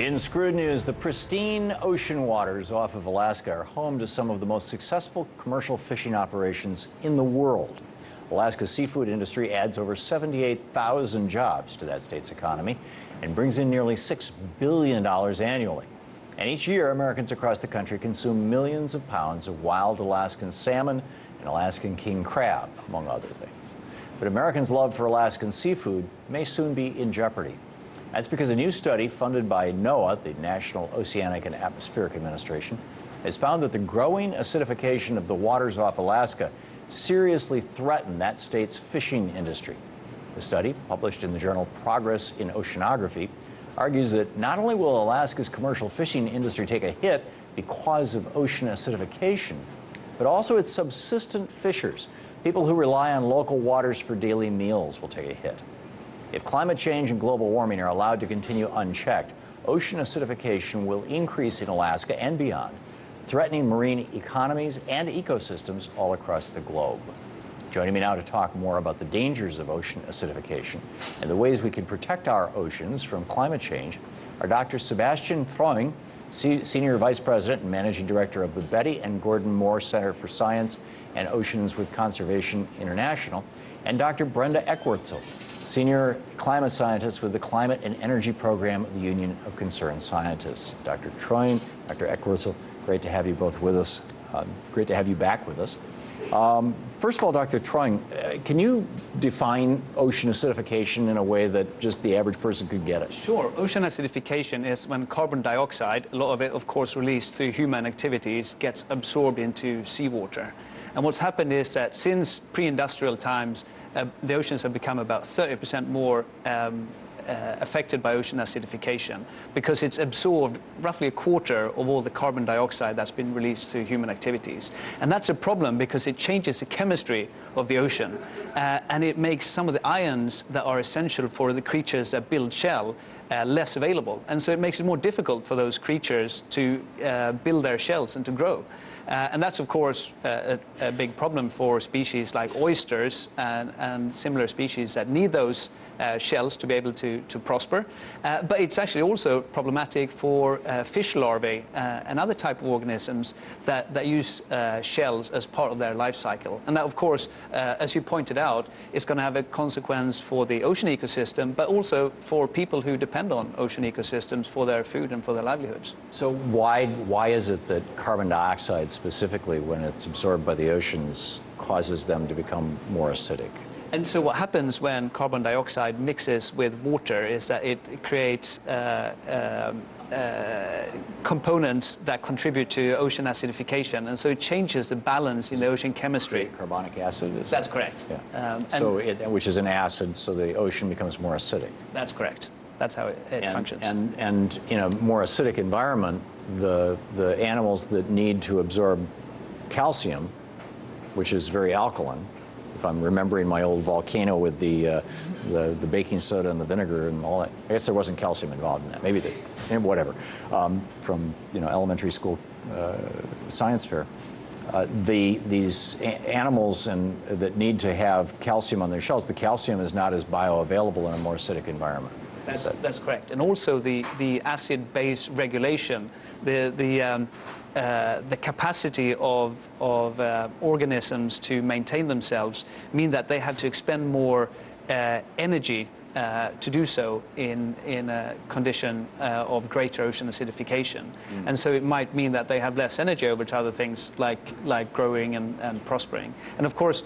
In Screwed News, the pristine ocean waters off of Alaska are home to some of the most successful commercial fishing operations in the world. Alaska's seafood industry adds over 78,000 jobs to that state's economy and brings in nearly $6 billion annually. And each year, Americans across the country consume millions of pounds of wild Alaskan salmon and Alaskan king crab, among other things. But Americans' love for Alaskan seafood may soon be in jeopardy. That's because a new study funded by NOAA, the National Oceanic and Atmospheric Administration, has found that the growing acidification of the waters off Alaska seriously threaten that state's fishing industry. The study, published in the journal Progress in Oceanography, argues that not only will Alaska's commercial fishing industry take a hit because of ocean acidification, but also its subsistent fishers, people who rely on local waters for daily meals, will take a hit. If climate change and global warming are allowed to continue unchecked, ocean acidification will increase in Alaska and beyond, threatening marine economies and ecosystems all across the globe. Joining me now to talk more about the dangers of ocean acidification and the ways we can protect our oceans from climate change are Dr. Sebastian Troing, Senior Vice President and Managing Director of the Betty and Gordon Moore Center for Science and Oceans with Conservation International, and Dr. Brenda Eckwurzel, Senior Climate Scientist with the Climate and Energy Program of the Union of Concerned Scientists. Dr. Troing, Dr. Eckwurzel, great to have you both with us. Great to have you back with us. First of all, Dr. Troing, can you define ocean acidification in a way that just the average person could get it? Sure. Ocean acidification is when carbon dioxide, a lot of it, of course, released through human activities, gets absorbed into seawater. And what's happened is that since pre-industrial times, the oceans have become about 30% more affected by ocean acidification because it's absorbed roughly a quarter of all the carbon dioxide that's been released through human activities. And that's a problem because it changes the chemistry of the ocean and it makes some of the ions that are essential for the creatures that build shell less available. And so it makes it more difficult for those creatures to build their shells and to grow. And that's, of course, a big problem for species like oysters and similar species that need those shells to be able to prosper. But it's actually also problematic for fish larvae and other type of organisms that use shells as part of their life cycle. And that, of course, as you pointed out, is going to have a consequence for the ocean ecosystem, but also for people who depend on ocean ecosystems for their food and for their livelihoods. So why is it that carbon dioxide, specifically when it's absorbed by the oceans, causes them to become more acidic? And so what happens when carbon dioxide mixes with water is that it creates components that contribute to ocean acidification, and so it changes the balance in the ocean chemistry. Carbonic acid? That's correct. Yeah. Which is an acid, so the ocean becomes more acidic. That's correct. That's how it functions. And in a more acidic environment, the animals that need to absorb calcium, which is very alkaline, if I'm remembering my old volcano with the baking soda and the vinegar and all that. I guess there wasn't calcium involved in that. Maybe whatever. From elementary school science fair. These animals that need to have calcium on their shells, the calcium is not as bioavailable in a more acidic environment. That's correct. And also the acid-base regulation, the capacity of organisms to maintain themselves mean that they have to expend more energy to do so in a condition of greater ocean acidification. And so it might mean that they have less energy over to other things like growing and prospering. And of course,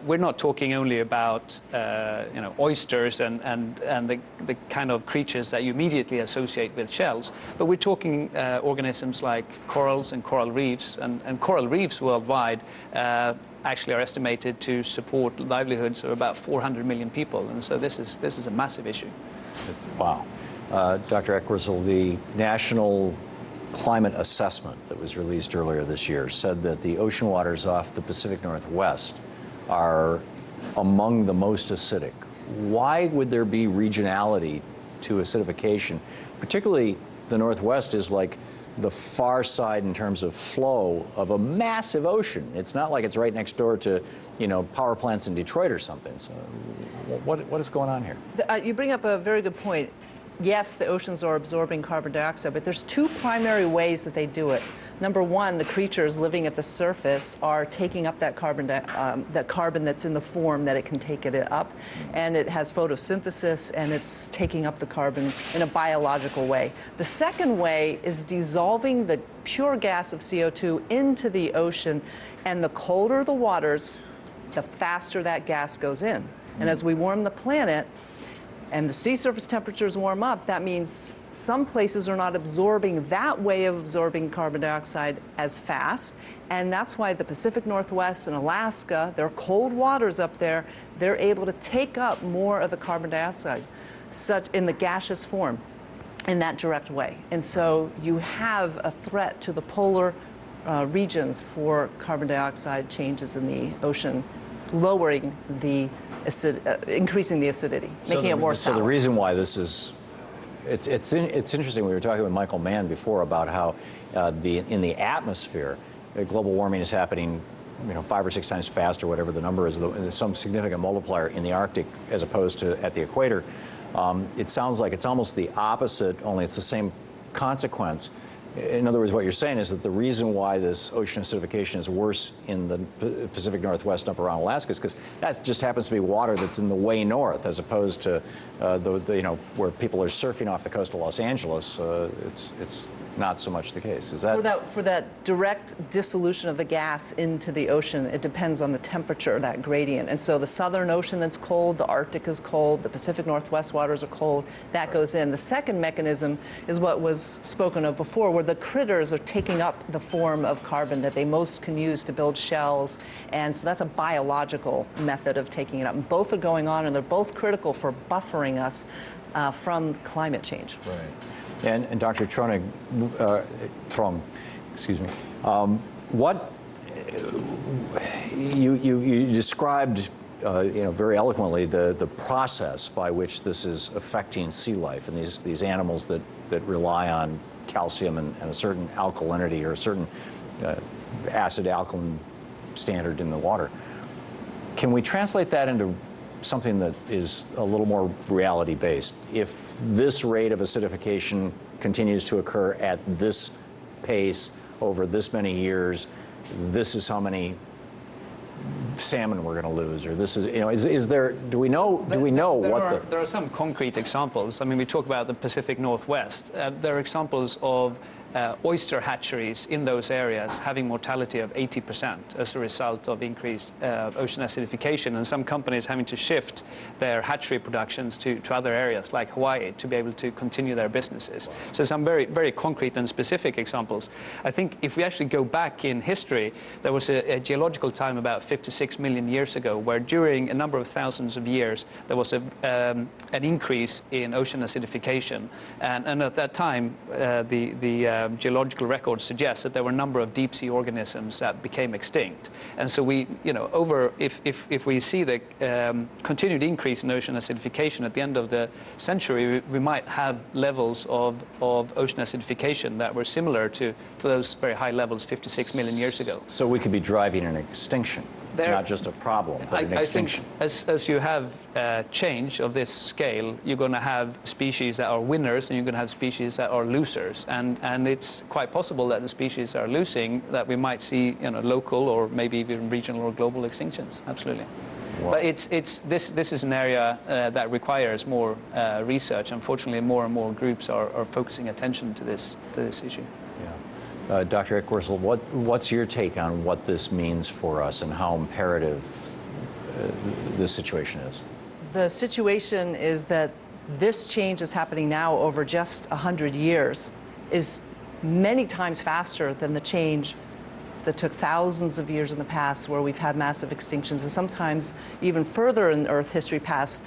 we're not talking only about oysters and the kind of creatures that you immediately associate with shells, but we're talking organisms like corals and coral reefs, and coral reefs worldwide actually are estimated to support livelihoods of about 400 million people, and so this is a massive issue. Wow. Dr. Eckwurzel, the National Climate Assessment that was released earlier this year said that the ocean waters off the Pacific Northwest are among the most acidic. Why would there be regionality to acidification? Particularly the Northwest is like the far side in terms of flow of a massive ocean. It's not like it's right next door to, power plants in Detroit or something. So what is going on here? You bring up a very good point. yes, the oceans are absorbing carbon dioxide, but there's two primary ways that they do it. Number one, the creatures living at the surface are taking up that carbon that's in the form that it can take it up, and it has photosynthesis, and it's taking up the carbon in a biological way. The second way is dissolving the pure gas of CO2 into the ocean, and the colder the waters, the faster that gas goes in. And as we warm the planet, and the sea surface temperatures warm up, that means some places are not absorbing that way of absorbing carbon dioxide as fast. And that's why the Pacific Northwest and Alaska, their cold waters up there, they're able to take up more of the carbon dioxide, such in the gaseous form, in that direct way. And so you have a threat to the polar regions for carbon dioxide changes in the ocean, lowering the increasing the acidity, making it more sour. So the reason why this is, it's interesting. We were talking with Michael Mann before about how in the atmosphere, global warming is happening, 5 or 6 times faster, whatever the number is. There's some significant multiplier in the Arctic as opposed to at the equator. It sounds like it's almost the opposite, only it's the same consequence. In other words, what you're saying is that the reason why this ocean acidification is worse in the Pacific Northwest up around Alaska is because that just happens to be water that's in the way north, as opposed to where people are surfing off the coast of Los Angeles. It's not so much the case. Is that for that direct dissolution of the gas into the ocean? It depends on the temperature, that gradient. And so the Southern Ocean that's cold, the Arctic is cold, the Pacific Northwest waters are cold. That goes in. The second mechanism is what was spoken of before, where the critters are taking up the form of carbon that they most can use to build shells. And so that's a biological method of taking it up. And both are going on, and they're both critical for buffering us from climate change. Right. And Dr. Trong, excuse me, what you described, very eloquently the process by which this is affecting sea life and these animals that rely on calcium and a certain alkalinity or a certain acid-alkaline standard in the water. Can we translate that into something that is a little more reality-based? If this rate of acidification continues to occur at this pace over this many years, this is how many salmon we're going to lose, or this is, is there, do we know there are some concrete examples. I mean, we talk about the Pacific Northwest. There are examples of oyster hatcheries in those areas having mortality of 80% as a result of increased ocean acidification, and some companies having to shift their hatchery productions to other areas like Hawaii to be able to continue their businesses. So some very, very concrete and specific examples. I think if we actually go back in history, there was a geological time about 56 million years ago where during a number of thousands of years there was an increase in ocean acidification, and at that time the geological records suggest that there were a number of deep sea organisms that became extinct. And so we, if we see the continued increase in ocean acidification at the end of the century, we might have levels of ocean acidification that were similar to those very high levels 56 million years ago. So we could be driving an extinction. Not just a problem, but an extinction. I think as you have change of this scale, you're going to have species that are winners and you're going to have species that are losers. And it's quite possible that the species that are losing, that we might see local or maybe even regional or global extinctions. Absolutely. Wow. But this is an area that requires more research. Unfortunately, more and more groups are focusing attention to this issue. Dr. Eckwursel, what's your take on what this means for us and how imperative this situation is? The situation is that this change is happening now over just 100 years, is many times faster than the change that took thousands of years in the past where we've had massive extinctions, and sometimes even further in Earth history past,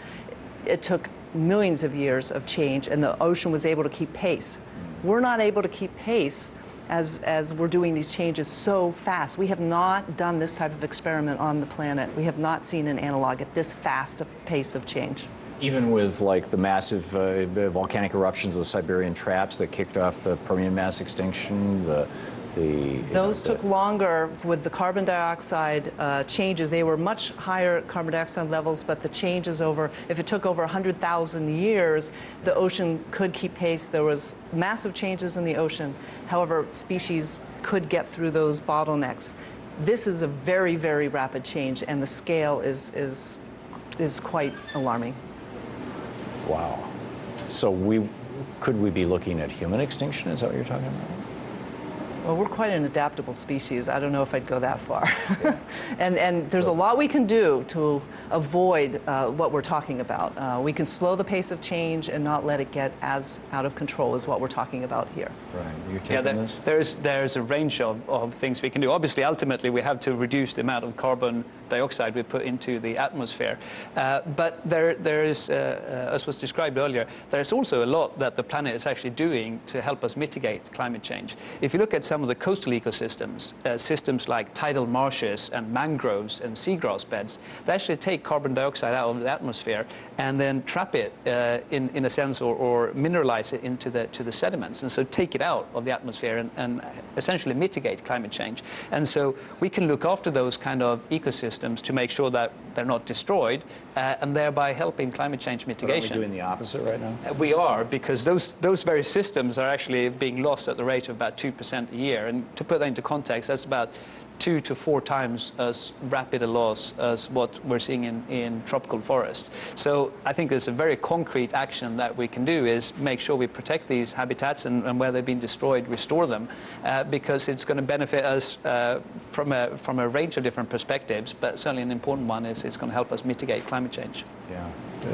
it took millions of years of change and the ocean was able to keep pace. We're not able to keep pace as we're doing these changes so fast. We have not done this type of experiment on the planet. We have not seen an analog at this fast a pace of change. Even with like the massive volcanic eruptions of the Siberian traps that kicked off the Permian mass extinction, the Those took longer with the carbon dioxide changes. They were much higher carbon dioxide levels, but the changes if it took over 100,000 years, the ocean could keep pace. There was massive changes in the ocean. However, species could get through those bottlenecks. This is a very, very rapid change, and the scale is quite alarming. Wow. So could we be looking at human extinction? Is that what you're talking about? Well, we're quite an adaptable species. I don't know if I'd go that far. and there's a lot we can do to avoid what we're talking about. We can slow the pace of change and not let it get as out of control as what we're talking about here. Right. You're taking this? There's a range of things we can do. Obviously, ultimately, we have to reduce the amount of carbon dioxide we put into the atmosphere. But there is, as was described earlier, there's also a lot that the planet is actually doing to help us mitigate climate change. If you look at some of the coastal ecosystems, systems like tidal marshes and mangroves and seagrass beds, they actually take carbon dioxide out of the atmosphere and then trap it in a sense or mineralize it into the sediments, and so take it out of the atmosphere and essentially mitigate climate change. And so we can look after those kind of ecosystems to make sure that they're not destroyed and thereby helping climate change mitigation. But are we doing the opposite right now? We are, because those very systems are actually being lost at the rate of about 2% a year. And to put that into context, that's about 2 to 4 times as rapid a loss as what we're seeing in tropical forests. So I think there's a very concrete action that we can do is make sure we protect these habitats and where they've been destroyed, restore them, because it's going to benefit us from a range of different perspectives, but certainly an important one is it's going to help us mitigate climate change. Yeah.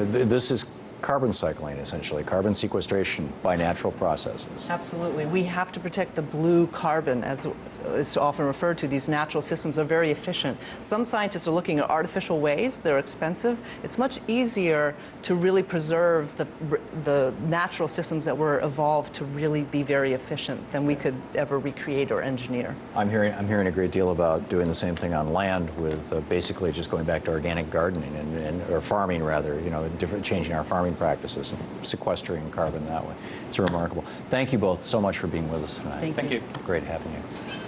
This is carbon cycling, essentially, carbon sequestration by natural processes. Absolutely. We have to protect the blue carbon, as it's often referred to. These natural systems are very efficient. Some scientists are looking at artificial ways. They're expensive. It's much easier to really preserve the natural systems that were evolved to really be very efficient than we could ever recreate or engineer. I'm hearing a great deal about doing the same thing on land with basically just going back to organic gardening or farming rather, changing our farming practices and sequestering carbon that way. It's remarkable. Thank you both so much for being with us tonight. Thank you. Great having you.